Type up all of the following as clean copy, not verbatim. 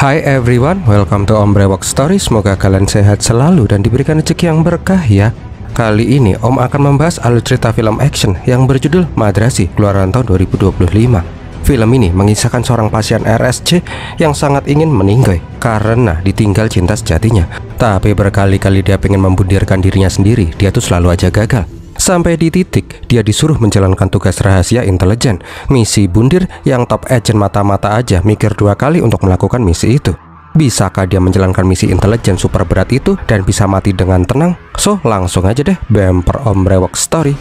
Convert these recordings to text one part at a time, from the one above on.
Hi everyone, welcome to Om Brewok Story. Semoga kalian sehat selalu dan diberikan rezeki yang berkah ya. Kali ini Om akan membahas alur cerita film action yang berjudul Madrasih, keluaran tahun 2025. Film ini mengisahkan seorang pasien RSC yang sangat ingin meninggal karena ditinggal cinta sejatinya. Tapi berkali-kali dia pengen membundirkan dirinya sendiri, dia tuh selalu aja gagal. Sampai di titik dia disuruh menjalankan tugas rahasia intelijen, misi bundir yang top agent mata-mata aja mikir dua kali untuk melakukan misi itu. Bisakah dia menjalankan misi intelijen super berat itu dan bisa mati dengan tenang? So langsung aja deh bumper Om Brewok Story.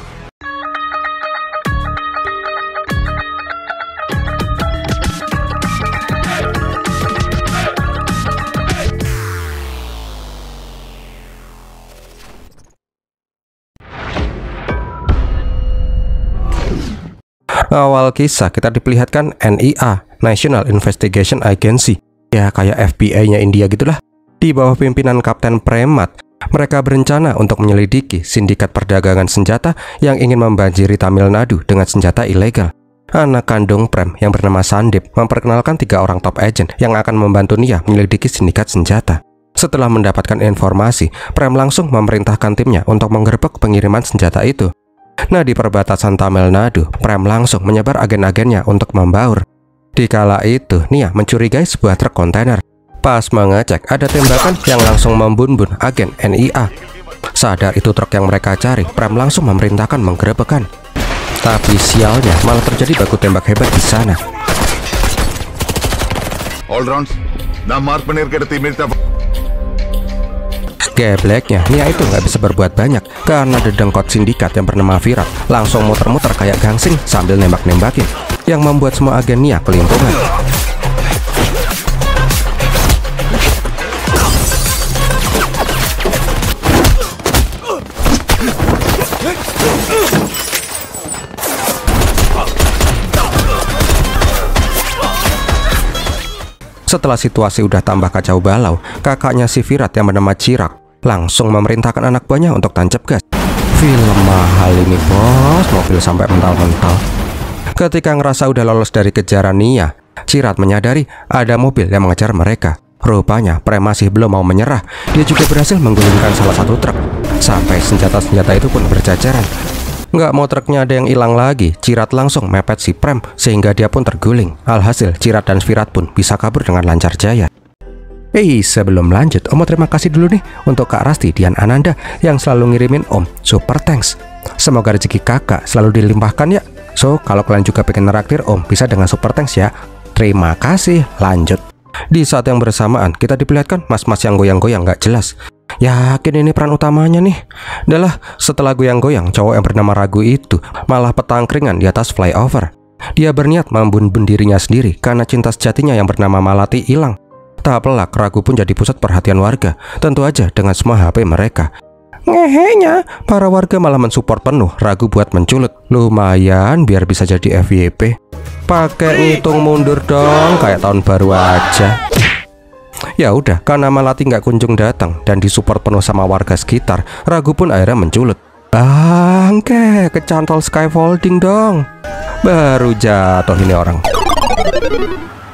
Awal kisah kita diperlihatkan NIA, National Investigation Agency. Ya kayak FBI-nya India gitulah. Di bawah pimpinan Kapten Premat, mereka berencana untuk menyelidiki sindikat perdagangan senjata yang ingin membanjiri Tamil Nadu dengan senjata ilegal. Anak kandung Prem yang bernama Sandip memperkenalkan 3 orang top agent yang akan membantu Nia menyelidiki sindikat senjata. Setelah mendapatkan informasi, Prem langsung memerintahkan timnya untuk menggerebek pengiriman senjata itu. Nah, di perbatasan Tamil Nadu, Prem langsung menyebar agen-agennya untuk membaur. Di kala itu, Nia mencurigai sebuah truk kontainer. Pas mengecek, ada tembakan yang langsung membunuh agen NIA. Sadar itu truk yang mereka cari, Prem langsung memerintahkan menggerebekkan. Tapi sialnya, malah terjadi baku tembak hebat di sana. All rounds, mark பண்ணிருக்கிற timnya. Gebleknya, Nia itu nggak bisa berbuat banyak karena dedengkot sindikat yang bernama Virat langsung muter-muter kayak gangsing sambil nembak-nembakin, yang membuat semua agen Nia kelimpungan. Setelah situasi udah tambah kacau balau, kakaknya si Virat yang bernama Chirak langsung memerintahkan anak buahnya untuk tancap gas. Film mahal ini bos, mobil sampai mental-mental. Ketika ngerasa udah lolos dari kejaran Nia, Chirak menyadari ada mobil yang mengejar mereka. Rupanya Prem masih belum mau menyerah. Dia juga berhasil menggulingkan salah satu truk, sampai senjata-senjata itu pun berjajaran. Nggak mau truknya ada yang hilang lagi, Chirak langsung mepet si Prem sehingga dia pun terguling. Alhasil Chirak dan Virat pun bisa kabur dengan lancar jaya. Sebelum lanjut, Om mau terima kasih dulu nih untuk Kak Rasti Dian Ananda yang selalu ngirimin Om super thanks. Semoga rezeki kakak selalu dilimpahkan ya. So kalau kalian juga pengen neraktir Om, bisa dengan super thanks ya. Terima kasih. Lanjut. Di saat yang bersamaan kita diperlihatkan mas-mas yang goyang-goyang nggak jelas. Yakin ini peran utamanya nih. Adalah setelah goyang-goyang, cowok yang bernama Ragu itu malah petangkringan di atas flyover. Dia berniat membunuh dirinya sendiri karena cinta sejatinya yang bernama Malati hilang. Tak pelak, Ragu pun jadi pusat perhatian warga. Tentu aja dengan semua HP mereka. Ngehenya, para warga malah mensupport penuh Ragu buat menculut. Lumayan biar bisa jadi FYP. Pakai ngitung mundur dong, kayak tahun baru aja. Ya udah, karena Malati nggak kunjung datang dan disupport penuh sama warga sekitar, Ragu pun akhirnya menculut. Bangke, kecantol skyfolding dong. Baru jatuh ini orang.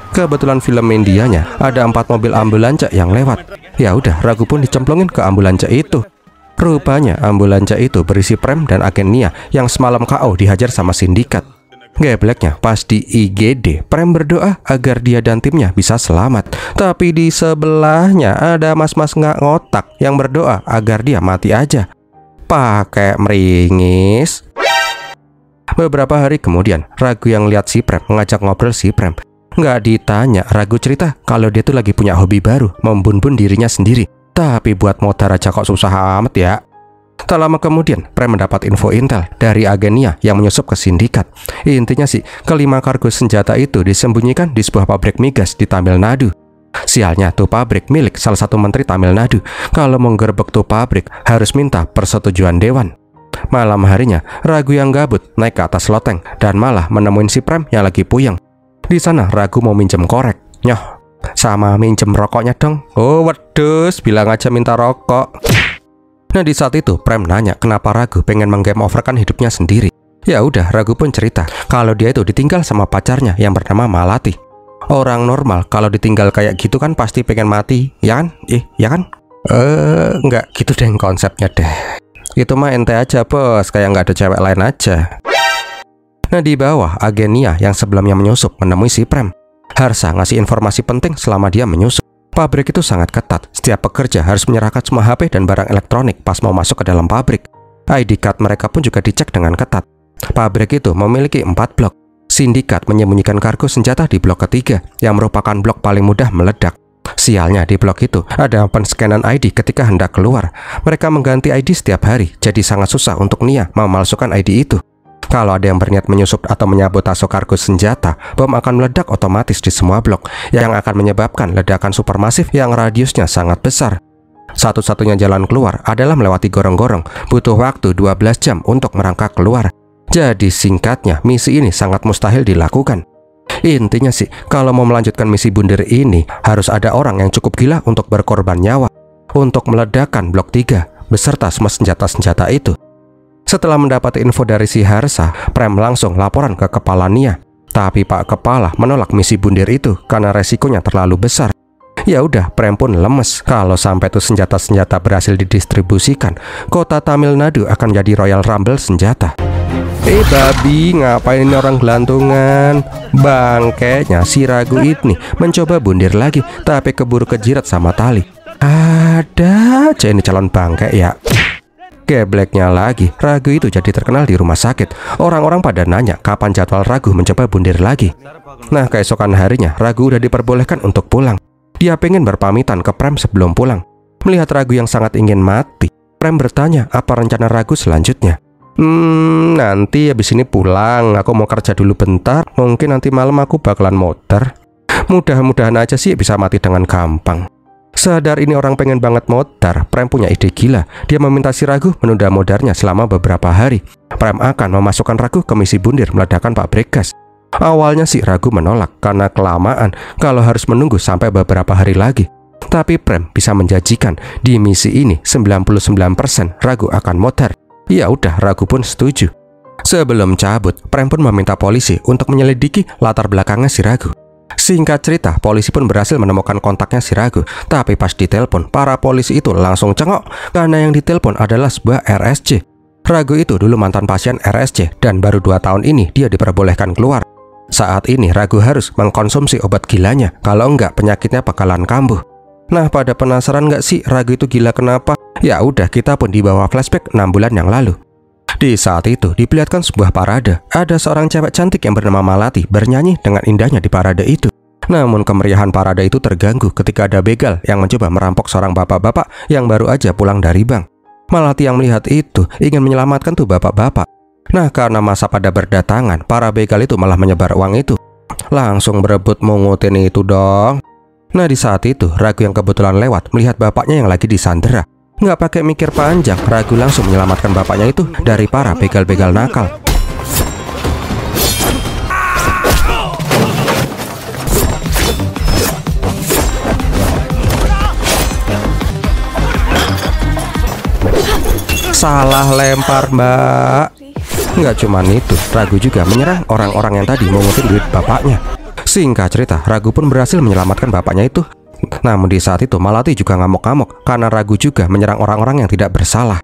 Kebetulan film Indianya ada 4 mobil ambulanca yang lewat. Ya udah, Ragu pun dicemplungin ke ambulanca itu. Rupanya ambulanca itu berisi Prem dan agen Nia yang semalam KO dihajar sama sindikat. Gebleknya, pas di IGD, Prem berdoa agar dia dan timnya bisa selamat. Tapi di sebelahnya ada mas-mas nggak ngotak yang berdoa agar dia mati aja. Pakai meringis. Beberapa hari kemudian, Ragu yang lihat si Prem mengajak ngobrol si Prem. Nggak ditanya, Ragu cerita kalau dia tuh lagi punya hobi baru, membun-bun dirinya sendiri. Tapi buat modal aja kok susah amat ya. Tak lama kemudian, Prem mendapat info intel dari agen Nia yang menyusup ke sindikat. Intinya sih, kelima kargo senjata itu disembunyikan di sebuah pabrik migas di Tamil Nadu. Sialnya, tuh pabrik milik salah satu menteri Tamil Nadu. Kalau menggerebek tuh pabrik, harus minta persetujuan dewan. Malam harinya, Ragu yang gabut naik ke atas loteng dan malah menemuin si Prem yang lagi puyeng. Di sana Ragu mau minjem korek. Nyoh, sama minjem rokoknya dong. Oh wedus, bilang aja minta rokok. Nah di saat itu Prem nanya kenapa Ragu pengen menggame overkan hidupnya sendiri. Ya udah, Ragu pun cerita kalau dia itu ditinggal sama pacarnya yang bernama Malati. Orang normal kalau ditinggal kayak gitu kan pasti pengen mati, ya kan? Ya kan? Nggak gitu deh konsepnya deh. Itu mah ente aja bos, kayak nggak ada cewek lain aja. Nah di bawah, agen Nia yang sebelumnya menyusup menemui si Prem. Harsha ngasih informasi penting selama dia menyusup. Pabrik itu sangat ketat, setiap pekerja harus menyerahkan semua HP dan barang elektronik pas mau masuk ke dalam pabrik. ID card mereka pun juga dicek dengan ketat. Pabrik itu memiliki 4 blok. Sindikat menyembunyikan kargo senjata di blok ketiga, yang merupakan blok paling mudah meledak. Sialnya di blok itu ada penscanan ID ketika hendak keluar. Mereka mengganti ID setiap hari, jadi sangat susah untuk Nia memalsukan ID itu. Kalau ada yang berniat menyusup atau menyabotase kargo senjata, bom akan meledak otomatis di semua blok, yang akan menyebabkan ledakan supermasif yang radiusnya sangat besar. Satu-satunya jalan keluar adalah melewati gorong-gorong, butuh waktu 12 jam untuk merangkak keluar. Jadi singkatnya, misi ini sangat mustahil dilakukan. Intinya sih, kalau mau melanjutkan misi bunder ini, harus ada orang yang cukup gila untuk berkorban nyawa untuk meledakkan blok 3 beserta semua senjata-senjata itu. Setelah mendapat info dari si Harsha, Prem langsung laporan ke kepala Nia. Tapi Pak Kepala menolak misi bunder itu karena resikonya terlalu besar. Ya udah, Prem pun lemes. Kalau sampai tuh senjata-senjata berhasil didistribusikan, kota Tamil Nadu akan jadi Royal Rumble senjata. Babi, ngapain ini orang gelantungan? Bangkainya si Ragu ini mencoba bundir lagi, tapi keburu kejirat sama tali. Ada aja ini calon bangkai ya. Gebleknya lagi, Ragu itu jadi terkenal di rumah sakit. Orang-orang pada nanya kapan jadwal Ragu mencoba bundir lagi. Nah, keesokan harinya Ragu udah diperbolehkan untuk pulang. Dia pengen berpamitan ke Prem sebelum pulang. Melihat Ragu yang sangat ingin mati, Prem bertanya apa rencana Ragu selanjutnya. Nanti habis ini pulang, aku mau kerja dulu bentar. Mungkin nanti malam aku bakalan motor. Mudah-mudahan aja sih bisa mati dengan gampang. Sadar ini orang pengen banget motor, Prem punya ide gila. Dia meminta si Ragu menunda modarnya selama beberapa hari. Prem akan memasukkan Ragu ke misi bundir meledakkan pabrik gas. Awalnya si Ragu menolak karena kelamaan kalau harus menunggu sampai beberapa hari lagi. Tapi Prem bisa menjanjikan di misi ini 99% Ragu akan motor. Ya udah, Ragu pun setuju. Sebelum cabut, Prem pun meminta polisi untuk menyelidiki latar belakangnya si Ragu. Singkat cerita, polisi pun berhasil menemukan kontaknya si Ragu. Tapi pas ditelepon, para polisi itu langsung cengok karena yang ditelepon adalah sebuah RSJ. Ragu itu dulu mantan pasien RSJ dan baru 2 tahun ini dia diperbolehkan keluar. Saat ini Ragu harus mengkonsumsi obat gilanya, kalau enggak penyakitnya bakalan kambuh. Nah, pada penasaran nggak sih Ragu itu gila kenapa? Ya udah, kita pun dibawa flashback 6 bulan yang lalu. Di saat itu diperlihatkan sebuah parade. Ada seorang cewek cantik yang bernama Malati bernyanyi dengan indahnya di parade itu. Namun kemeriahan parade itu terganggu ketika ada begal yang mencoba merampok seorang bapak-bapak yang baru aja pulang dari bank. Malati yang melihat itu ingin menyelamatkan tuh bapak-bapak. Nah, karena masa pada berdatangan, para begal itu malah menyebar uang itu. Langsung berebut mengutin itu dong. Nah, di saat itu Ragu yang kebetulan lewat melihat bapaknya yang lagi disandera. Nggak pakai mikir panjang, Ragu langsung menyelamatkan bapaknya itu dari para begal-begal nakal. Salah lempar, Mbak. Nggak cuman itu, Ragu juga menyerang orang-orang yang tadi mengutin duit bapaknya. Singkat cerita, Ragu pun berhasil menyelamatkan bapaknya itu. Namun di saat itu Malati juga ngamuk-ngamuk karena Ragu juga menyerang orang-orang yang tidak bersalah.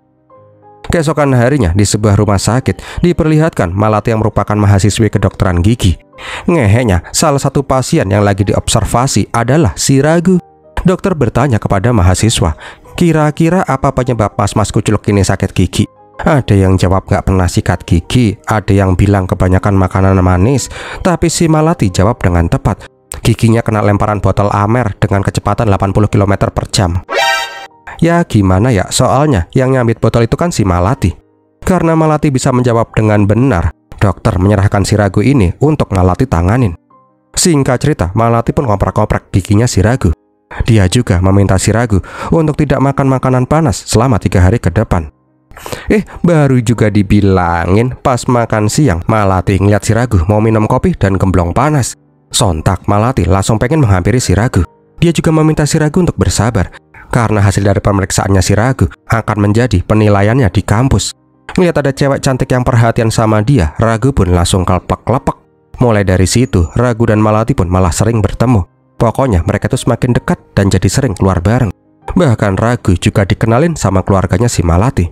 Keesokan harinya di sebuah rumah sakit diperlihatkan Malati yang merupakan mahasiswi kedokteran gigi. Ngehenya, salah satu pasien yang lagi diobservasi adalah si Ragu. Dokter bertanya kepada mahasiswa, kira-kira apa penyebab mas-mas kuculuk ini sakit gigi? Ada yang jawab nggak pernah sikat gigi, ada yang bilang kebanyakan makanan manis. Tapi si Malati jawab dengan tepat, giginya kena lemparan botol Amer dengan kecepatan 80 km per jam. Ya gimana ya, soalnya yang nyambit botol itu kan si Malati. Karena Malati bisa menjawab dengan benar, dokter menyerahkan si Ragu ini untuk Malati tanganin. Singkat cerita, Malati pun ngoprak-ngoprak giginya si Ragu. Dia juga meminta si Ragu untuk tidak makan makanan panas selama 3 hari ke depan. Baru juga dibilangin pas makan siang, Malati ngeliat si Ragu mau minum kopi dan gemblong panas. Sontak Malati langsung pengen menghampiri si Ragu. Dia juga meminta si Ragu untuk bersabar, karena hasil dari pemeriksaannya si Ragu akan menjadi penilaiannya di kampus. Ngeliat ada cewek cantik yang perhatian sama dia, Ragu pun langsung kelepek-kelepek. Mulai dari situ, Ragu dan Malati pun malah sering bertemu. Pokoknya mereka tuh semakin dekat dan jadi sering keluar bareng. Bahkan Ragu juga dikenalin sama keluarganya si Malati.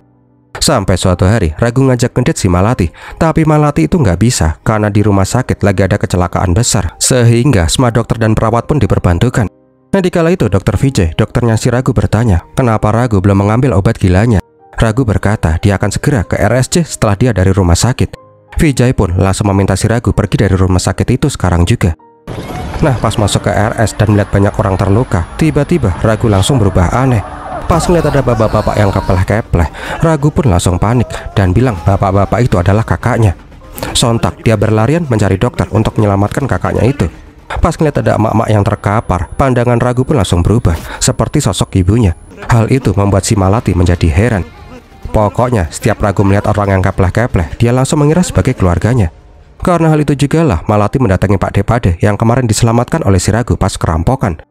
Sampai suatu hari Ragu ngajak ngedate si Malati, tapi Malati itu nggak bisa karena di rumah sakit lagi ada kecelakaan besar, sehingga semua dokter dan perawat pun diperbantukan. Nah, dikala itu Dokter Vijay, dokternya si Ragu, bertanya kenapa Ragu belum mengambil obat gilanya. Ragu berkata dia akan segera ke RSC setelah dia dari rumah sakit. Vijay pun langsung meminta si Ragu pergi dari rumah sakit itu sekarang juga. Nah, pas masuk ke RS dan melihat banyak orang terluka, tiba-tiba Ragu langsung berubah aneh. Pas ngeliat ada bapak-bapak yang kepleh-kepleh, Ragu pun langsung panik dan bilang bapak-bapak itu adalah kakaknya. Sontak dia berlarian mencari dokter untuk menyelamatkan kakaknya itu. Pas ngeliat ada emak-emak yang terkapar, pandangan Ragu pun langsung berubah seperti sosok ibunya. Hal itu membuat si Malati menjadi heran. Pokoknya setiap Ragu melihat orang yang kepleh-kepleh, dia langsung mengira sebagai keluarganya. Karena hal itu jugalah Malati mendatangi Pak Depade yang kemarin diselamatkan oleh si Ragu pas kerampokan.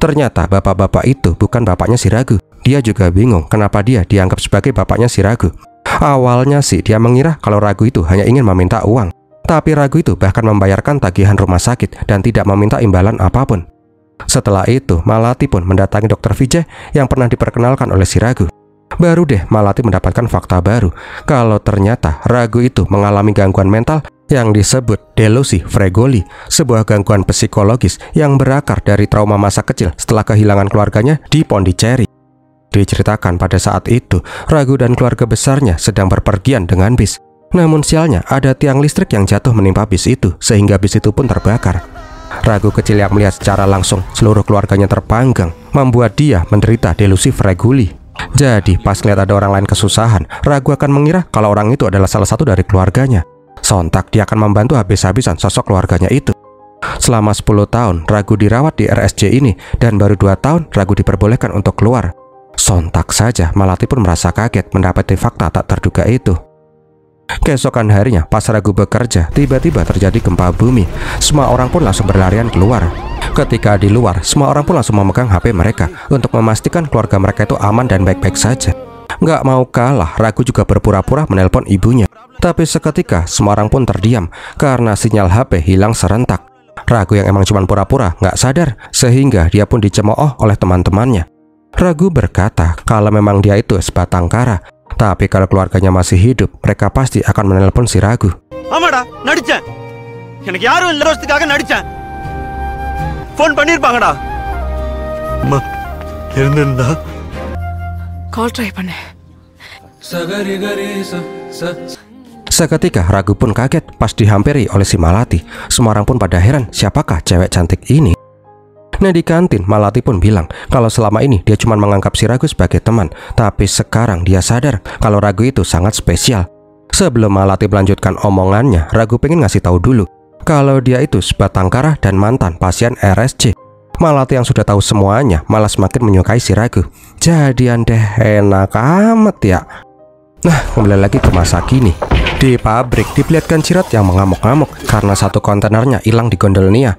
Ternyata bapak-bapak itu bukan bapaknya si Ragu. Dia juga bingung kenapa dia dianggap sebagai bapaknya si Ragu. Awalnya sih dia mengira kalau Ragu itu hanya ingin meminta uang. Tapi Ragu itu bahkan membayarkan tagihan rumah sakit dan tidak meminta imbalan apapun. Setelah itu, Malati pun mendatangi Dokter Vijay yang pernah diperkenalkan oleh si Ragu. Baru deh Malati mendapatkan fakta baru, kalau ternyata Ragu itu mengalami gangguan mental yang disebut delusi Fregoli, sebuah gangguan psikologis yang berakar dari trauma masa kecil setelah kehilangan keluarganya di Pondicherry. Diceritakan pada saat itu, Ragu dan keluarga besarnya sedang berpergian dengan bis. Namun sialnya ada tiang listrik yang jatuh menimpa bis itu, sehingga bis itu pun terbakar. Ragu kecil yang melihat secara langsung seluruh keluarganya terpanggang, membuat dia menderita delusi Fregoli. Jadi pas lihat ada orang lain kesusahan, Ragu akan mengira kalau orang itu adalah salah satu dari keluarganya. Sontak dia akan membantu habis-habisan sosok keluarganya itu. Selama 10 tahun Ragu dirawat di RSJ ini, dan baru 2 tahun Ragu diperbolehkan untuk keluar. Sontak saja Malati pun merasa kaget mendapati fakta tak terduga itu. Keesokan harinya pas Ragu bekerja, tiba-tiba terjadi gempa bumi. Semua orang pun langsung berlarian keluar. Ketika di luar, semua orang pun langsung memegang HP mereka untuk memastikan keluarga mereka itu aman dan baik-baik saja. Nggak mau kalah, Ragu juga berpura-pura menelpon ibunya. Tapi seketika semua orang pun terdiam karena sinyal HP hilang serentak. Ragu yang emang cuma pura-pura nggak sadar, sehingga dia pun dicemooh oleh teman-temannya. Ragu berkata kalau memang dia itu sebatang kara, tapi kalau keluarganya masih hidup, mereka pasti akan menelpon si Ragu. Amada, nadichen. எனக்கு யாரும் இல்ல ரோஸ்துக்காக நடிச்சேன். ஃபோன் பண்ணிருப்பாங்கடா. அம்மா, இருந்திருந்தா கால் ட்ரை பண்ணு. Seketika Ragu pun kaget pas dihampiri oleh si Malati. Semua orang pun pada heran siapakah cewek cantik ini. Nah, di kantin Malati pun bilang kalau selama ini dia cuma menganggap si Ragu sebagai teman, tapi sekarang dia sadar kalau Ragu itu sangat spesial. Sebelum Malati melanjutkan omongannya, Ragu pengen ngasih tahu dulu kalau dia itu sebatang kara dan mantan pasien RSJ. Malati yang sudah tahu semuanya malah semakin menyukai si Ragu. Jadian deh, enak amat ya. Nah, kembali lagi ke masa kini. Di pabrik diperlihatkan Cirat yang mengamuk-ngamuk karena satu kontainernya hilang di gondol Nia.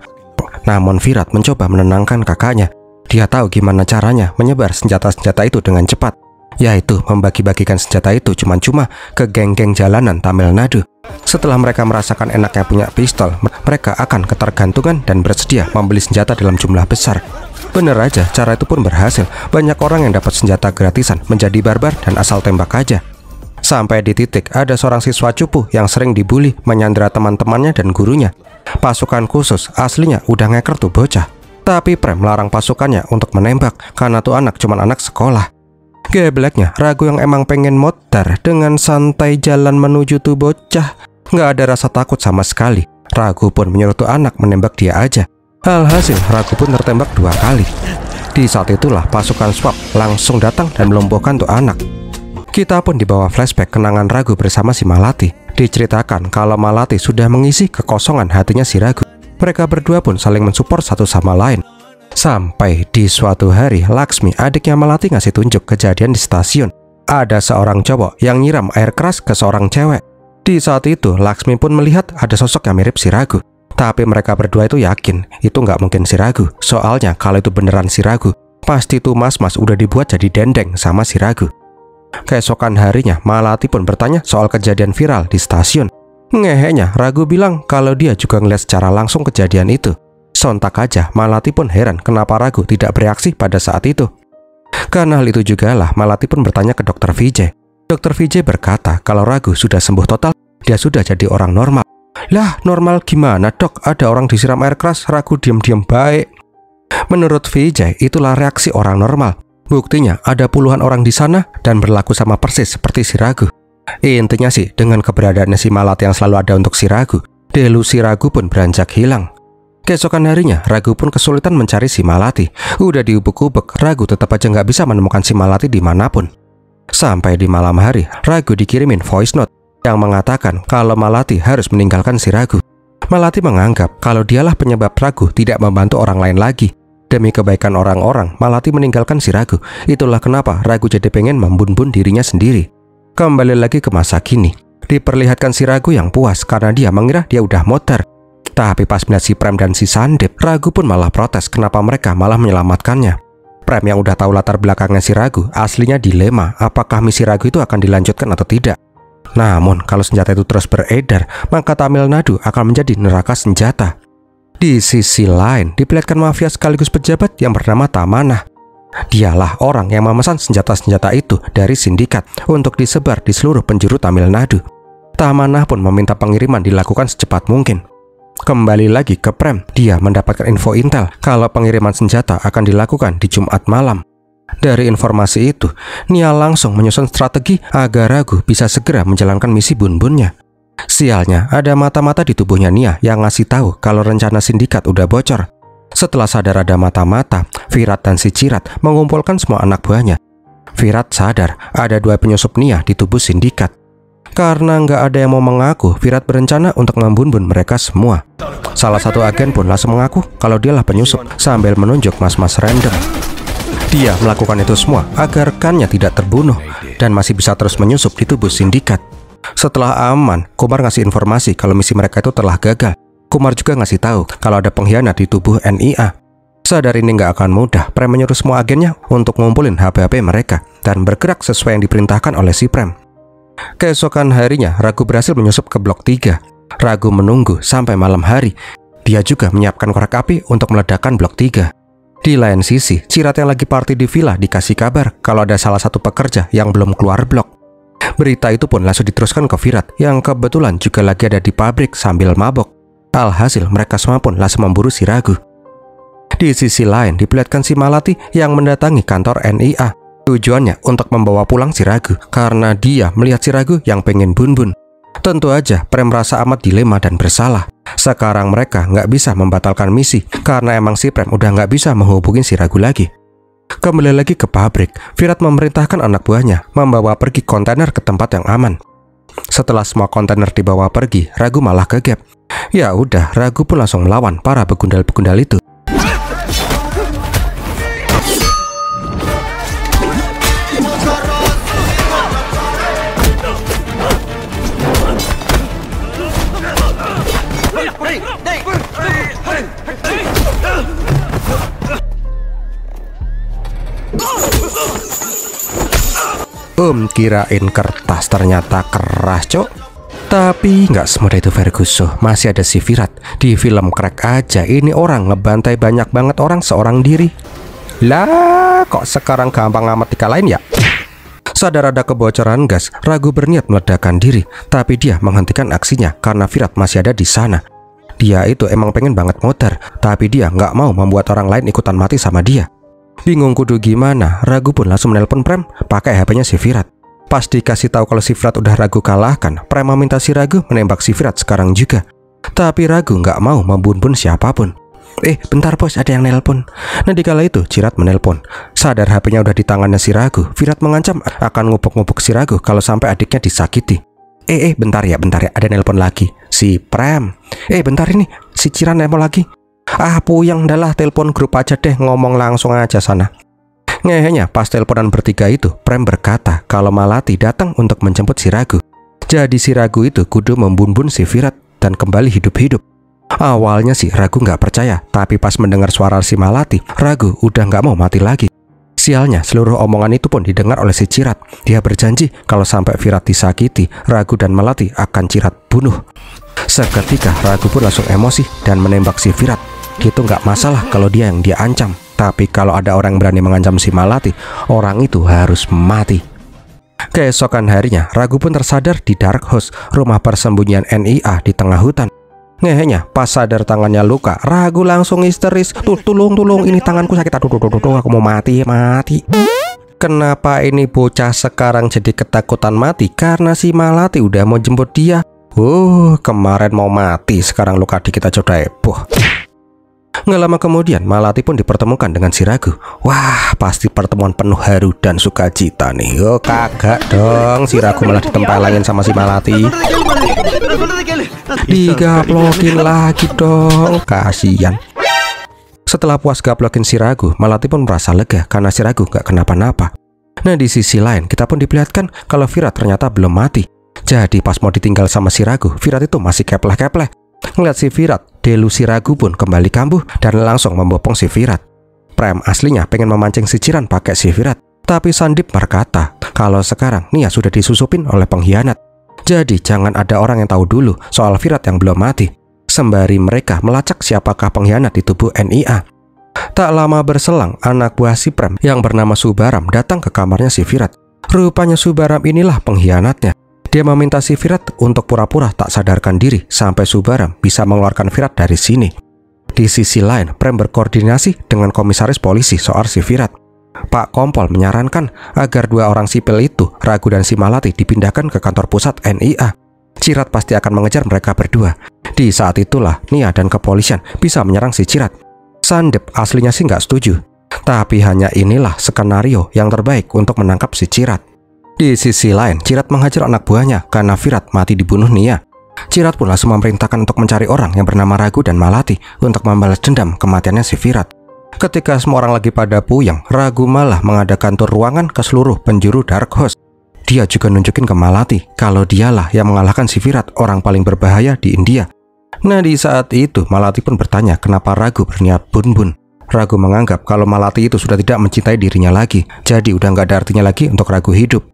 Namun Virat mencoba menenangkan kakaknya. Dia tahu gimana caranya menyebar senjata-senjata itu dengan cepat, yaitu membagi-bagikan senjata itu cuma-cuma ke geng-geng jalanan Tamil Nadu. Setelah mereka merasakan enaknya punya pistol, mereka akan ketergantungan dan bersedia membeli senjata dalam jumlah besar. Bener aja, cara itu pun berhasil. Banyak orang yang dapat senjata gratisan menjadi barbar dan asal tembak aja. Sampai di titik ada seorang siswa cupu yang sering dibully, menyandera teman-temannya dan gurunya. Pasukan khusus aslinya udah ngeker tuh bocah, tapi Prem melarang pasukannya untuk menembak karena tuh anak cuman anak sekolah. Gebleknya Ragu yang emang pengen modar dengan santai jalan menuju tuh bocah. Nggak ada rasa takut sama sekali. Ragu pun menyuruh tuh anak menembak dia aja. Alhasil Ragu pun tertembak 2 kali. Di saat itulah pasukan SWAT langsung datang dan melumpuhkan tuh anak. Kita pun dibawa flashback kenangan Ragu bersama si Malati. Diceritakan kalau Malati sudah mengisi kekosongan hatinya si Ragu. Mereka berdua pun saling mensupport satu sama lain. Sampai di suatu hari, Laksmi, adiknya Malati, ngasih tunjuk kejadian di stasiun. Ada seorang cowok yang nyiram air keras ke seorang cewek. Di saat itu, Laksmi pun melihat ada sosok yang mirip si Ragu. Tapi mereka berdua itu yakin itu nggak mungkin si Ragu. Soalnya kalau itu beneran si Ragu, pasti tuh mas-mas udah dibuat jadi dendeng sama si Ragu. Keesokan harinya, Malati pun bertanya soal kejadian viral di stasiun. Ngehenya, Ragu bilang kalau dia juga ngeliat secara langsung kejadian itu. Sontak aja, Malati pun heran kenapa Ragu tidak bereaksi pada saat itu. Karena hal itu jugalah, Malati pun bertanya ke Dr. Vijay. Dr. Vijay berkata kalau Ragu sudah sembuh total, dia sudah jadi orang normal. Lah, normal gimana dok? Ada orang disiram air keras, Ragu diam-diam baik. Menurut Vijay, itulah reaksi orang normal. Buktinya, ada puluhan orang di sana dan berlaku sama persis seperti si Ragu. Intinya sih, dengan keberadaannya si Malati yang selalu ada untuk si Ragu, delusi Ragu pun beranjak hilang. Keesokan harinya, Ragu pun kesulitan mencari si Malati. Udah diubek-ubek, Ragu tetap aja nggak bisa menemukan si Malati dimanapun. Sampai di malam hari, Ragu dikirimin voice note yang mengatakan kalau Malati harus meninggalkan si Ragu. Malati menganggap kalau dialah penyebab Ragu tidak membantu orang lain lagi. Demi kebaikan orang-orang, Malati meninggalkan si Ragu. Itulah kenapa Ragu jadi pengen membun-bun dirinya sendiri. Kembali lagi ke masa kini, diperlihatkan si Ragu yang puas karena dia mengira dia udah motor. Tapi pas melihat si Prem dan si Sandip, Ragu pun malah protes kenapa mereka malah menyelamatkannya. Prem yang udah tahu latar belakangnya si Ragu, aslinya dilema apakah misi Ragu itu akan dilanjutkan atau tidak. Namun kalau senjata itu terus beredar, maka Tamil Nadu akan menjadi neraka senjata. Di sisi lain, diperlihatkan mafia sekaligus pejabat yang bernama Tamanah. Dialah orang yang memesan senjata-senjata itu dari sindikat untuk disebar di seluruh penjuru Tamil Nadu. Tamanah pun meminta pengiriman dilakukan secepat mungkin. Kembali lagi ke Prem, dia mendapatkan info intel kalau pengiriman senjata akan dilakukan di Jumat malam. Dari informasi itu, Nia langsung menyusun strategi agar Ragu bisa segera menjalankan misi bun-bunnya. Sialnya, ada mata-mata di tubuhnya Nia yang ngasih tahu kalau rencana sindikat udah bocor. Setelah sadar ada mata-mata, Virat dan si Cirat mengumpulkan semua anak buahnya. Virat sadar ada 2 penyusup Nia di tubuh sindikat. Karena nggak ada yang mau mengaku, Virat berencana untuk membun-bun mereka semua. Salah satu agen pun langsung mengaku kalau dialah penyusup sambil menunjuk mas-mas random. Dia melakukan itu semua agar rekannya tidak terbunuh dan masih bisa terus menyusup di tubuh sindikat. Setelah aman, Kumar ngasih informasi kalau misi mereka itu telah gagal. Kumar juga ngasih tahu kalau ada pengkhianat di tubuh NIA. Sadar ini nggak akan mudah, Prem menyuruh semua agennya untuk ngumpulin HP-HP mereka dan bergerak sesuai yang diperintahkan oleh si Prem. Keesokan harinya, Ragu berhasil menyusup ke blok 3. Ragu menunggu sampai malam hari. Dia juga menyiapkan korek api untuk meledakkan blok 3. Di lain sisi, Cirat yang lagi party di villa dikasih kabar kalau ada salah satu pekerja yang belum keluar blok. Berita itu pun langsung diteruskan ke Virat yang kebetulan juga lagi ada di pabrik sambil mabok. Alhasil mereka semua pun langsung memburu si Ragu. Di sisi lain, diperlihatkan si Malati yang mendatangi kantor NIA. Tujuannya untuk membawa pulang si Ragu karena dia melihat si Ragu yang pengen bun-bun. Tentu aja Prem merasa amat dilema dan bersalah. Sekarang mereka nggak bisa membatalkan misi karena emang si Prem udah nggak bisa menghubungi si Ragu lagi. Kembali lagi ke pabrik, Virat memerintahkan anak buahnya membawa pergi kontainer ke tempat yang aman. Setelah semua kontainer dibawa pergi, Ragu malah kegep. Ya udah, Ragu pun langsung melawan para begundal-begundal itu. Kirain kertas, ternyata keras, cok. Tapi nggak semudah itu Ferguson. Masih ada si Virat. Di film crack aja ini orang ngebantai banyak banget orang seorang diri. Lah, kok sekarang gampang amat dikalahin ya? Sadar ada kebocoran gas, Ragu berniat meledakkan diri, tapi dia menghentikan aksinya karena Virat masih ada di sana. Dia itu emang pengen banget motor, tapi dia nggak mau membuat orang lain ikutan mati sama dia. Bingung kudu gimana, Ragu pun langsung menelpon Prem pakai HP-nya si Virat. Pas dikasih tahu kalau si Virat udah Ragu kalahkan, Prem meminta si Ragu menembak si Virat sekarang juga. Tapi Ragu nggak mau membun-bun siapapun. Bentar bos, ada yang nelpon. Nah dikala itu Cirat menelpon. Sadar HP-nya udah di tangannya si Ragu, Virat mengancam akan ngupuk-ngupuk si Ragu kalau sampai adiknya disakiti. Bentar ya, ada nelpon lagi. Si Prem. Bentar ini, si Cirat nelpon lagi. Puyeng, dah lah, telepon grup aja deh, ngomong langsung aja sana. Ngehenya pas teleponan bertiga itu, Prem berkata kalau Malati datang untuk menjemput si Ragu. Jadi si Ragu itu kudu membun-bun si Virat dan kembali hidup-hidup. Awalnya sih Ragu nggak percaya, tapi pas mendengar suara si Malati, Ragu udah nggak mau mati lagi. Sialnya, seluruh omongan itu pun didengar oleh si Cirat. Dia berjanji kalau sampai Virat disakiti, Ragu dan Malati akan Cirat bunuh. Seketika Ragu pun langsung emosi dan menembak si Virat. Dia tuh nggak masalah kalau dia yang dia ancam, tapi kalau ada orang yang berani mengancam si Malati, orang itu harus mati. Keesokan harinya, Ragu pun tersadar di Dark House, rumah persembunyian NIA di tengah hutan. Ngehenya, pas sadar tangannya luka, Ragu langsung histeris. Tolong, ini tanganku sakit. Aduh, aku mau mati. Kenapa ini bocah sekarang jadi ketakutan mati? Karena si Malati udah mau jemput dia. Kemarin mau mati, sekarang luka dikit aja udah heboh. Nggak lama kemudian, Malati pun dipertemukan dengan si Ragu. Wah, pasti pertemuan penuh haru dan sukacita nih. Kagak dong, si Ragu malah ditempelengin sama si Malati. Digaplokin lagi dong, kasihan. Setelah puas gaplokin si Ragu, Malati pun merasa lega karena si Ragu gak kenapa-napa. Nah, di sisi lain, kita pun diperlihatkan kalau Virat ternyata belum mati. Jadi pas mau ditinggal sama si Ragu, Virat itu masih kepleh-kepleh. Ngeliat si Virat, delusi Ragu pun kembali kambuh dan langsung membopong si Virat. Prem aslinya pengen memancing si Ciran pakai si Virat, tapi Sandip berkata kalau sekarang Nia sudah disusupin oleh pengkhianat. Jadi jangan ada orang yang tahu dulu soal Virat yang belum mati, sembari mereka melacak siapakah pengkhianat di tubuh NIA. Tak lama berselang, anak buah si Prem yang bernama Subaram datang ke kamarnya si Virat. Rupanya Subaram inilah pengkhianatnya. Dia meminta si Virat untuk pura-pura tak sadarkan diri sampai Subaram bisa mengeluarkan Virat dari sini. Di sisi lain, Prem berkoordinasi dengan komisaris polisi soal si Virat. Pak Kompol menyarankan agar dua orang sipil itu, Ragu dan si Malati, dipindahkan ke kantor pusat NIA. Cirat pasti akan mengejar mereka berdua. Di saat itulah Nia dan kepolisian bisa menyerang si Cirat. Sandip aslinya sih nggak setuju, tapi hanya inilah skenario yang terbaik untuk menangkap si Cirat. Di sisi lain, Cirat menghajar anak buahnya karena Virat mati dibunuh Nia. Cirat pun langsung memerintahkan untuk mencari orang yang bernama Ragu dan Malati untuk membalas dendam kematiannya si Virat. Ketika semua orang lagi pada puyeng, Ragu malah mengadakan tur ruangan ke seluruh penjuru Dark House. Dia juga nunjukin ke Malati kalau dialah yang mengalahkan si Virat, orang paling berbahaya di India. Nah, di saat itu Malati pun bertanya kenapa Ragu berniat bun-bun. Ragu menganggap kalau Malati itu sudah tidak mencintai dirinya lagi, jadi udah nggak ada artinya lagi untuk Ragu hidup.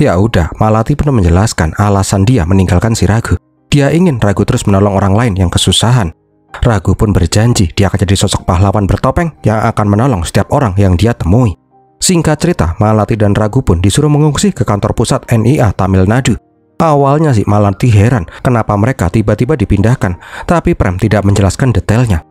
Ya udah, Malati pun menjelaskan alasan dia meninggalkan si Ragu. Dia ingin Ragu terus menolong orang lain yang kesusahan. Ragu pun berjanji dia akan jadi sosok pahlawan bertopeng yang akan menolong setiap orang yang dia temui. Singkat cerita, Malati dan Ragu pun disuruh mengungsi ke kantor pusat NIA Tamil Nadu. Awalnya sih Malati heran kenapa mereka tiba-tiba dipindahkan, tapi Prem tidak menjelaskan detailnya.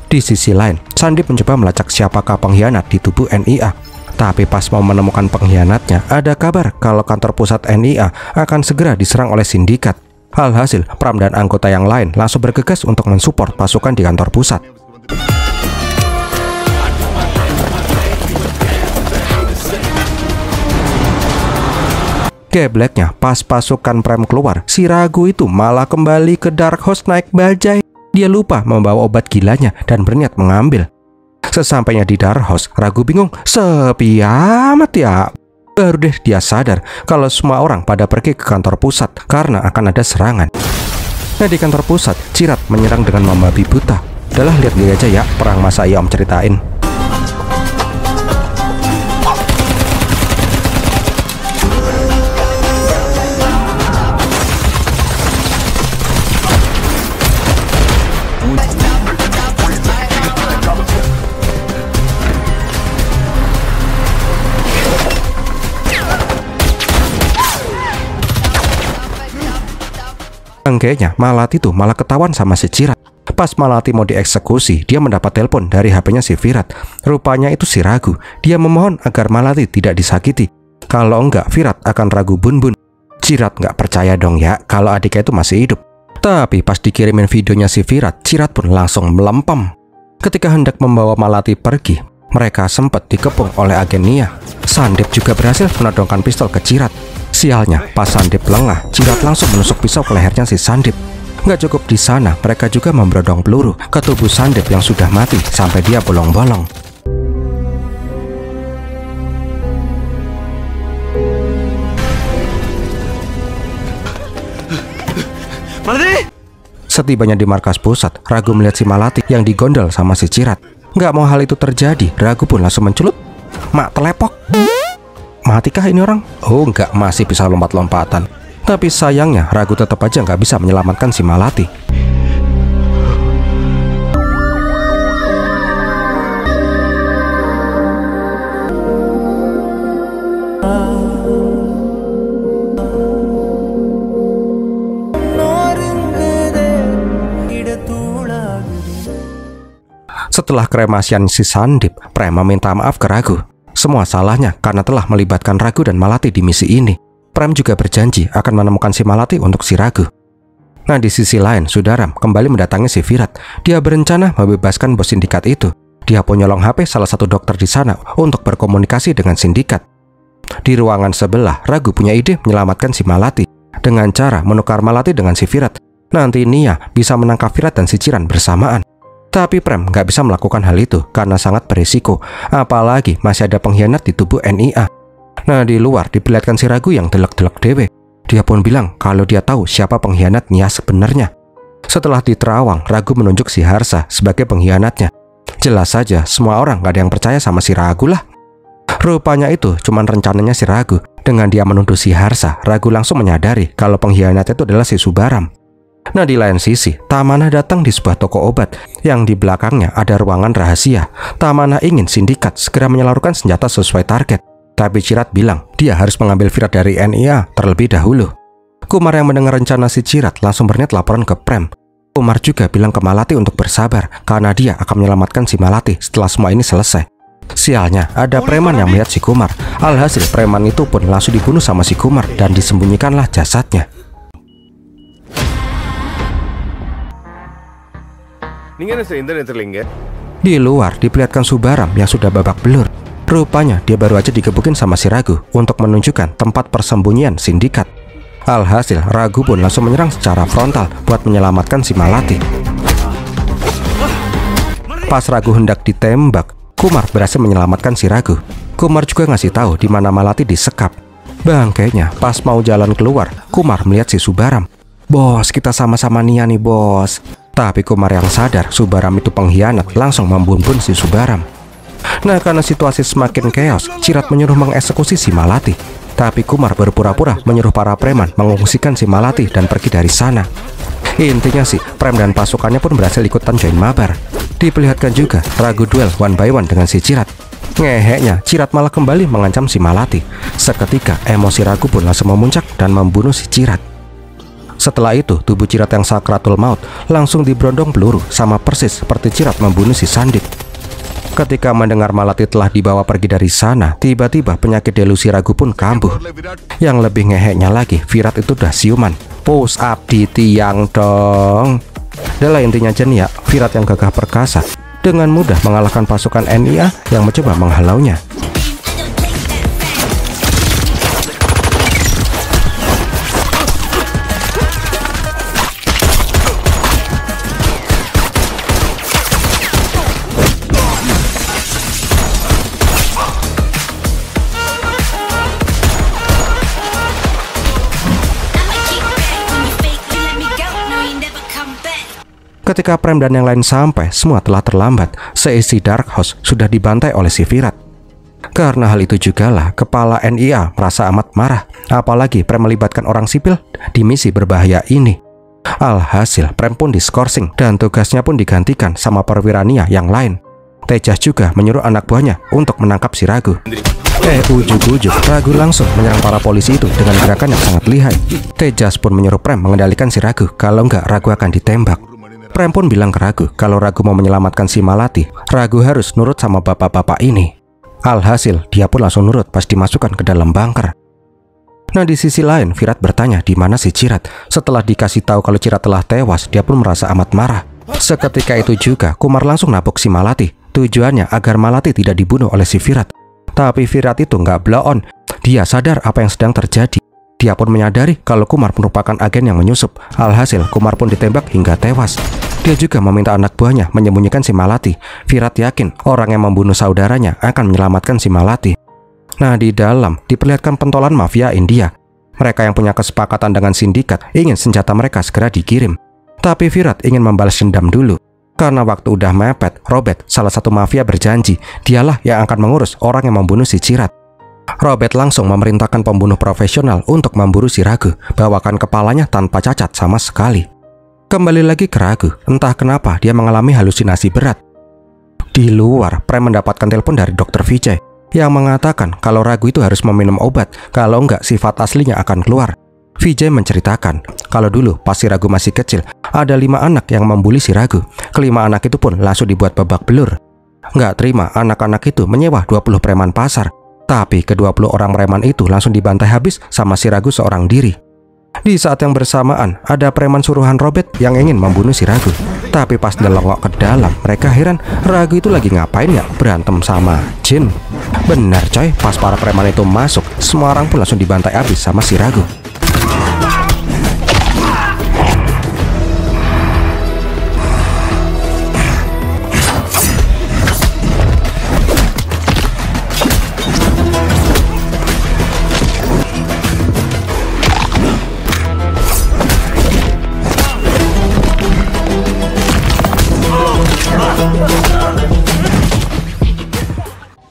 Di sisi lain, Sandip mencoba melacak siapakah pengkhianat di tubuh NIA. Tapi pas mau menemukan pengkhianatnya, ada kabar kalau kantor pusat NIA akan segera diserang oleh sindikat. Alhasil, Pram dan anggota yang lain langsung bergegas untuk mensupport pasukan di kantor pusat. Gebleknya, pas pasukan Prem keluar, si Ragu itu malah kembali ke Dark House naik bajai. Dia lupa membawa obat gilanya dan berniat mengambil. Sesampainya di Dark House, Ragu bingung, sepi amat ya. Baru deh dia sadar kalau semua orang pada pergi ke kantor pusat karena akan ada serangan. Nah, di kantor pusat, Cirat menyerang dengan membabi buta. Udahlah, lihat dia aja ya, perang masa iya om ceritain. Enggaknya, Malati tuh malah ketahuan sama si Cirat. Pas Malati mau dieksekusi, dia mendapat telepon dari HP-nya si Virat. Rupanya itu si Ragu. Dia memohon agar Malati tidak disakiti. Kalau enggak, Virat akan Ragu bun-bun. Cirat nggak percaya dong ya kalau adiknya itu masih hidup. Tapi pas dikirimin videonya si Virat, Cirat pun langsung melempem. Ketika hendak membawa Malati pergi, mereka sempat dikepung oleh agen Nia. Sandip juga berhasil menodongkan pistol ke Cirat. Sialnya, pas Sandip lengah, Cirat langsung menusuk pisau ke lehernya si Sandip. Nggak cukup di sana, mereka juga membrodong peluru ke tubuh Sandip yang sudah mati sampai dia bolong-bolong. Malati! Setibanya di markas pusat, Ragu melihat si Malati yang digondol sama si Cirat. Nggak mau hal itu terjadi, Ragu pun langsung mencelut. Mak telepok. Matikah ini orang? Oh nggak, masih bisa lompat-lompatan. Tapi sayangnya Ragu tetap aja nggak bisa menyelamatkan si Malati. Setelah kremasian si Sandip, Prem meminta maaf ke Ragu. Semua salahnya karena telah melibatkan Ragu dan Malati di misi ini. Prem juga berjanji akan menemukan si Malati untuk si Ragu. Nah di sisi lain, Sudaram kembali mendatangi si Virat. Dia berencana membebaskan bos sindikat itu. Dia pun nyolong HP salah satu dokter di sana untuk berkomunikasi dengan sindikat. Di ruangan sebelah, Ragu punya ide menyelamatkan si Malati dengan cara menukar Malati dengan si Virat. Nanti Nia bisa menangkap Virat dan si Ciran bersamaan. Tapi Prem nggak bisa melakukan hal itu karena sangat berisiko, apalagi masih ada pengkhianat di tubuh NIA. Nah di luar diperlihatkan si Ragu yang delek-delek dewe. Dia pun bilang kalau dia tahu siapa pengkhianat Nia sebenarnya. Setelah di Terawang, Ragu menunjuk si Harsa sebagai pengkhianatnya. Jelas saja semua orang nggak ada yang percaya sama si Ragu lah. Rupanya itu cuman rencananya si Ragu. Dengan dia menuduh si Harsa, Ragu langsung menyadari kalau pengkhianatnya itu adalah si Subaram. Nah di lain sisi, Tamanah datang di sebuah toko obat yang di belakangnya ada ruangan rahasia. Tamanah ingin sindikat segera menyalurkan senjata sesuai target. Tapi Cirat bilang dia harus mengambil Virat dari NIA terlebih dahulu. Kumar yang mendengar rencana si Cirat langsung berniat laporan ke Prem. Kumar juga bilang ke Malati untuk bersabar karena dia akan menyelamatkan si Malati setelah semua ini selesai. Sialnya, ada preman yang melihat si Kumar. Alhasil preman itu pun langsung dibunuh sama si Kumar dan disembunyikanlah jasadnya. Di luar diperlihatkan Subaram yang sudah babak belur. Rupanya dia baru aja digebukin sama si Ragu untuk menunjukkan tempat persembunyian sindikat. Alhasil Ragu pun langsung menyerang secara frontal buat menyelamatkan si Malati. Pas Ragu hendak ditembak, Kumar berhasil menyelamatkan si Ragu. Kumar juga ngasih tahu di mana Malati disekap. Bangkainya pas mau jalan keluar, Kumar melihat si Subaram. Bos, kita sama-sama Nia nih bos. Tapi Kumar yang sadar Subaram itu pengkhianat langsung membunuh si Subaram. Nah karena situasi semakin chaos, Cirat menyuruh mengeksekusi si Malati. Tapi Kumar berpura-pura menyuruh para preman mengungsikan si Malati dan pergi dari sana. Intinya sih, Prem dan pasukannya pun berhasil ikutan join mabar. Diperlihatkan juga Ragu duel one by one dengan si Cirat. Ngeheknya, Cirat malah kembali mengancam si Malati. Seketika emosi Ragu pun langsung memuncak dan membunuh si Cirat. Setelah itu, tubuh Cirat yang sakratul maut langsung diberondong peluru, sama persis seperti Cirat membunuh si Sandip. Ketika mendengar Malati telah dibawa pergi dari sana, tiba-tiba penyakit delusi Ragu pun kambuh. Yang lebih ngeheknya lagi, Virat itu udah siuman. Push up di tiang dong. Adalah intinya Jenia, Virat yang gagah perkasa dengan mudah mengalahkan pasukan NIA yang mencoba menghalaunya. Ketika Prem dan yang lain sampai, semua telah terlambat. Seisi Dark House sudah dibantai oleh si Virat. Karena hal itu jugalah, kepala NIA merasa amat marah. Apalagi Prem melibatkan orang sipil di misi berbahaya ini. Alhasil, Prem pun diskorsing dan tugasnya pun digantikan sama perwira NIA yang lain. Tejas juga menyuruh anak buahnya untuk menangkap si Ragu. Ujuk-ujuk, Ragu langsung menyerang para polisi itu dengan gerakan yang sangat lihai. Tejas pun menyuruh Prem mengendalikan si Ragu, kalau enggak Ragu akan ditembak. Prem pun bilang ke Ragu kalau Ragu mau menyelamatkan si Malati, Ragu harus nurut sama bapak-bapak ini. Alhasil, dia pun langsung nurut pas dimasukkan ke dalam bunker. Nah di sisi lain, Virat bertanya di mana si Cirat. Setelah dikasih tahu kalau Cirat telah tewas, dia pun merasa amat marah. Seketika itu juga, Kumar langsung nabok si Malati. Tujuannya agar Malati tidak dibunuh oleh si Virat. Tapi Virat itu nggak blow on. Dia sadar apa yang sedang terjadi. Dia pun menyadari kalau Kumar merupakan agen yang menyusup. Alhasil, Kumar pun ditembak hingga tewas. Dia juga meminta anak buahnya menyembunyikan si Malati. Virat yakin orang yang membunuh saudaranya akan menyelamatkan si Malati. Nah di dalam diperlihatkan pentolan mafia India. Mereka yang punya kesepakatan dengan sindikat ingin senjata mereka segera dikirim. Tapi Virat ingin membalas dendam dulu. Karena waktu udah mepet, Robert, salah satu mafia, berjanji dialah yang akan mengurus orang yang membunuh si Cirat. Robert langsung memerintahkan pembunuh profesional untuk memburu si Raghu, bawakan kepalanya tanpa cacat sama sekali. Kembali lagi ke Raghu, entah kenapa dia mengalami halusinasi berat. Di luar, Prem mendapatkan telepon dari Dr. Vijay yang mengatakan kalau Raghu itu harus meminum obat, kalau enggak sifat aslinya akan keluar. Vijay menceritakan kalau dulu pas si Raghu masih kecil, ada 5 anak yang membuli si Raghu. Kelima anak itu pun langsung dibuat babak belur. Nggak terima anak-anak itu menyewa 20 preman pasar. Tapi ke-20 orang preman itu langsung dibantai habis sama si Raghu seorang diri. Di saat yang bersamaan, ada preman suruhan Robert yang ingin membunuh si Raghu. Tapi pas nelongok ke dalam, mereka heran Raghu itu lagi ngapain ya, berantem sama jin. Benar coy, pas para preman itu masuk, semua orang pun langsung dibantai habis sama si Raghu.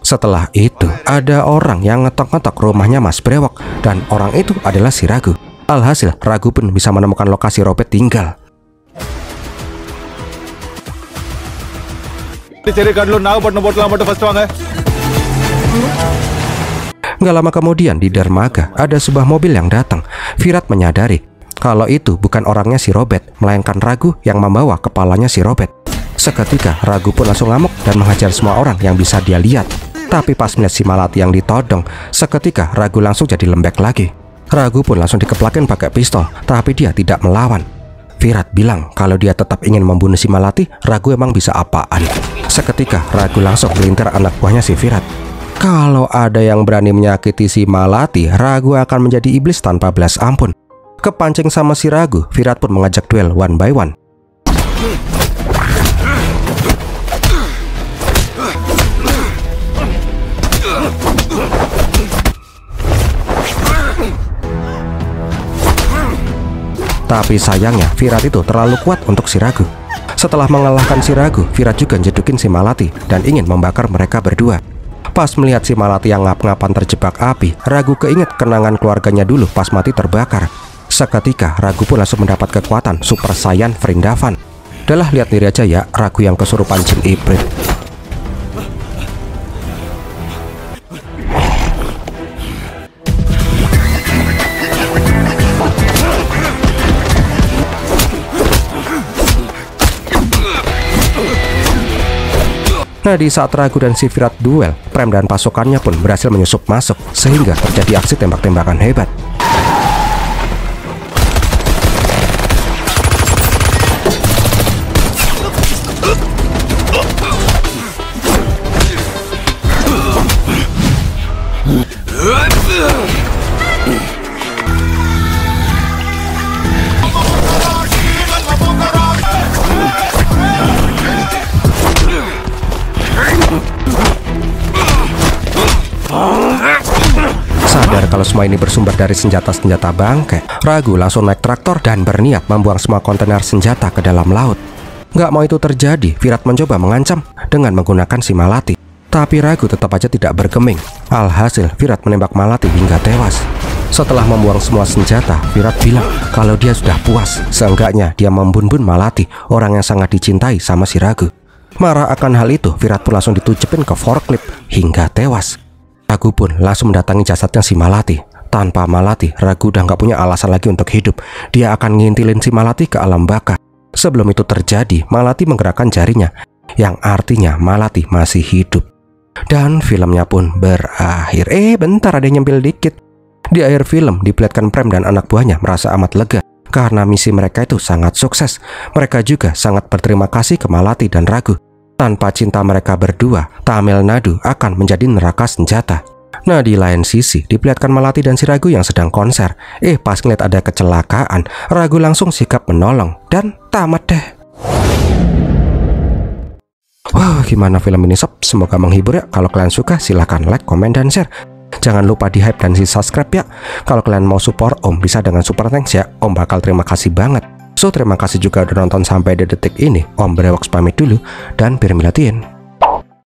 Setelah itu, ada orang yang ngetok-ngetok rumahnya Mas Brewok, dan orang itu adalah si Raghu. Alhasil, Raghu pun bisa menemukan lokasi Robert tinggal. Gak lama kemudian di dermaga ada sebuah mobil yang datang. Virat menyadari kalau itu bukan orangnya si Robert, melainkan Raghu yang membawa kepalanya si Robert. Seketika Raghu pun langsung ngamuk dan menghajar semua orang yang bisa dia lihat. Tapi pas melihat si Malati yang ditodong, seketika Raghu langsung jadi lembek lagi. Raghu pun langsung dikeplakin pakai pistol, tapi dia tidak melawan. Virat bilang kalau dia tetap ingin membunuh si Malati, Raghu emang bisa apaan. Seketika Raghu langsung melintir anak buahnya si Virat. Kalau ada yang berani menyakiti si Malati, Raghu akan menjadi iblis tanpa belas ampun. Kepancing sama si Raghu, Virat pun mengajak duel one by one. Tapi sayangnya Virat itu terlalu kuat untuk si Raghu. Setelah mengalahkan si Raghu, Virat juga njedukin si Malati dan ingin membakar mereka berdua. Pas melihat si Malati yang ngap-ngapan terjebak api, Raghu keinget kenangan keluarganya dulu pas mati terbakar. Seketika Raghu pun langsung mendapat kekuatan Super Saiyan Vrindavan. Udah lihat diri aja ya, Raghu yang kesurupan jin ibrit. Nah, di saat Raghu dan si Virat duel, Prem dan pasukannya pun berhasil menyusup masuk, sehingga terjadi aksi tembak-tembakan hebat. Sadar kalau semua ini bersumber dari senjata-senjata bangke, Raghu langsung naik traktor dan berniat membuang semua kontainer senjata ke dalam laut. Gak mau itu terjadi, Virat mencoba mengancam dengan menggunakan si Malati. Tapi Raghu tetap aja tidak bergeming. Alhasil, Virat menembak Malati hingga tewas. Setelah membuang semua senjata, Virat bilang kalau dia sudah puas. Seenggaknya dia membun-bun Malati, orang yang sangat dicintai sama si Raghu. Marah akan hal itu, Virat pun langsung ditucepin ke forklift hingga tewas. Raghu pun langsung mendatangi jasadnya si Malati. Tanpa Malati, Raghu udah gak punya alasan lagi untuk hidup. Dia akan ngintilin si Malati ke alam baka. Sebelum itu terjadi, Malati menggerakkan jarinya, yang artinya Malati masih hidup. Dan filmnya pun berakhir. Bentar, ada yang nyempil dikit. Di akhir film, diperlihatkan Prem dan anak buahnya merasa amat lega karena misi mereka itu sangat sukses. Mereka juga sangat berterima kasih ke Malati dan Raghu. Tanpa cinta mereka berdua, Tamil Nadu akan menjadi neraka senjata. Nah, di lain sisi, diperlihatkan Malati dan si Raghu yang sedang konser. Pas ngeliat ada kecelakaan, Raghu langsung sikap menolong dan tamat deh. Wah, gimana film ini sob? Semoga menghibur ya. Kalau kalian suka, silahkan like, komen, dan share. Jangan lupa di hype dan di subscribe ya. Kalau kalian mau support Om, bisa dengan super thanks ya. Om bakal terima kasih banget. So terima kasih juga udah nonton sampai di detik ini. Om Brewoks pamit dulu dan Birmilatiin.